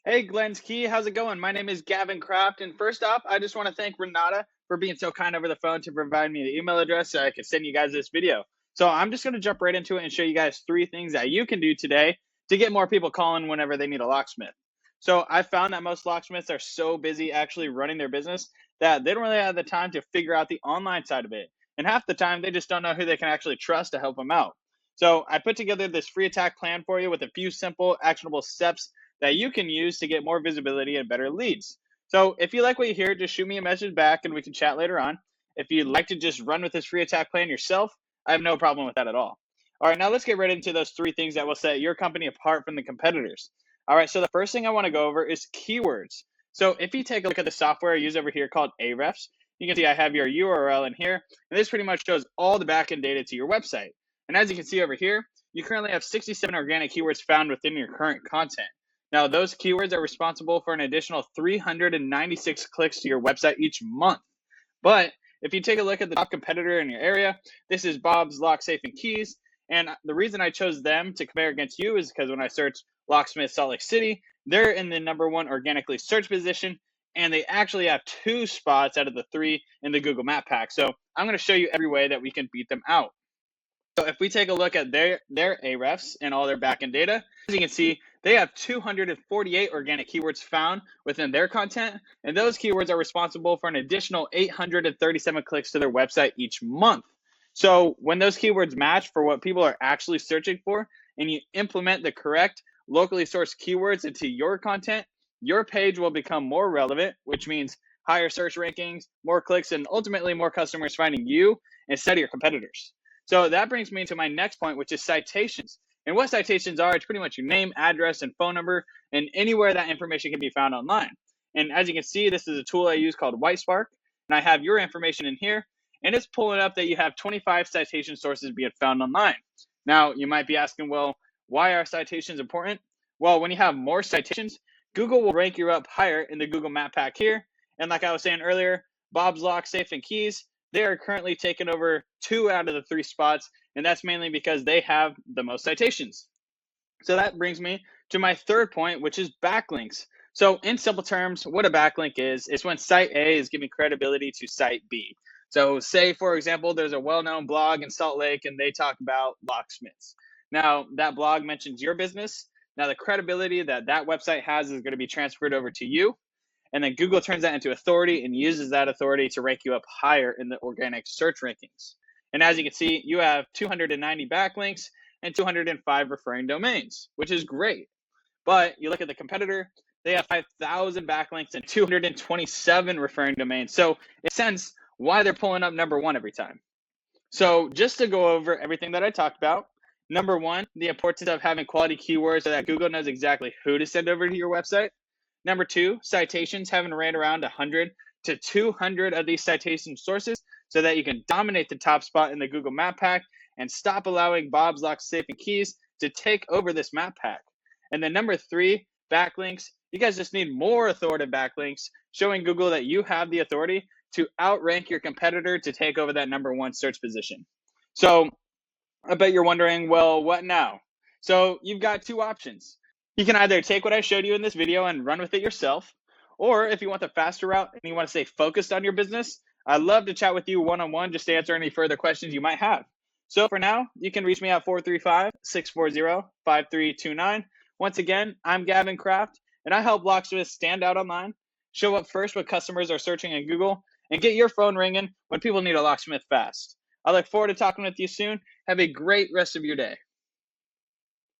Hey, Glens Key, how's it going? My name is Gavin Kraft, and first off, I just want to thank Renata for being so kind over the phone to provide me the email address so I could send you guys this video. So I'm just going to jump right into it and show you guys 3 things that you can do today to get more people calling whenever they need a locksmith. So I found that most locksmiths are so busy actually running their business that they don't really have the time to figure out the online side of it. And half the time, they just don't know who they can actually trust to help them out. So I put together this free attack plan for you with a few simple, actionable steps that you can use to get more visibility and better leads. So if you like what you hear, just shoot me a message back and we can chat later on. If you'd like to just run with this free attack plan yourself, I have no problem with that at all. All right, now let's get right into those 3 things that will set your company apart from the competitors. All right, so the first thing I want to go over is keywords. So if you take a look at the software I use over here called Ahrefs, you can see I have your URL in here, and this pretty much shows all the backend data to your website. And as you can see over here, you currently have 67 organic keywords found within your current content. Now, those keywords are responsible for an additional 396 clicks to your website each month. But if you take a look at the top competitor in your area, this is Bob's Lock, Safe, and Keys. And the reason I chose them to compare against you is because when I search Locksmith Salt Lake City, they're in the #1 organically search position, and they actually have 2 spots out of the 3 in the Google Map Pack. So I'm going to show you every way that we can beat them out. So if we take a look at their Ahrefs and all their backend data, as you can see, they have 248 organic keywords found within their content, and those keywords are responsible for an additional 837 clicks to their website each month. So when those keywords match for what people are actually searching for, and you implement the correct locally sourced keywords into your content, your page will become more relevant, which means higher search rankings, more clicks, and ultimately more customers finding you instead of your competitors. So that brings me to my next point, which is citations. And what citations are, it's pretty much your name, address, and phone number, and anywhere that information can be found online. And as you can see, this is a tool I use called Whitespark, and I have your information in here, and it's pulling up that you have 25 citation sources being found online. Now, you might be asking, well, why are citations important? Well, when you have more citations, Google will rank you up higher in the Google Map Pack here. And like I was saying earlier, Bob's Lock, Safe, and Keys, they are currently taking over 2 out of the 3 spots, and that's mainly because they have the most citations. So that brings me to my third point, which is backlinks. So in simple terms, what a backlink is when site A is giving credibility to site B. So say, for example, there's a well-known blog in Salt Lake, and they talk about locksmiths. Now, that blog mentions your business. Now, the credibility that that website has is going to be transferred over to you. And then Google turns that into authority and uses that authority to rank you up higher in the organic search rankings. And as you can see, you have 290 backlinks and 205 referring domains, which is great. But you look at the competitor, they have 5,000 backlinks and 227 referring domains. So it sense why they're pulling up #1 every time. So just to go over everything that I talked about, #1, the importance of having quality keywords so that Google knows exactly who to send over to your website. #2, citations, having right around 100 to 200 of these citation sources so that you can dominate the top spot in the Google Map Pack and stop allowing Bob's Lock, Safe, and Keys to take over this map pack. And then #3, backlinks. You guys just need more authoritative backlinks, showing Google that you have the authority to outrank your competitor to take over that #1 search position. So I bet you're wondering, well, what now? So you've got 2 options. You can either take what I showed you in this video and run with it yourself, or if you want the faster route and you want to stay focused on your business, I'd love to chat with you one-on-one just to answer any further questions you might have. So for now, you can reach me at 435-640-5329. Once again, I'm Gavin Kraft, and I help locksmiths stand out online, show up first when customers are searching in Google, and get your phone ringing when people need a locksmith fast. I look forward to talking with you soon. Have a great rest of your day.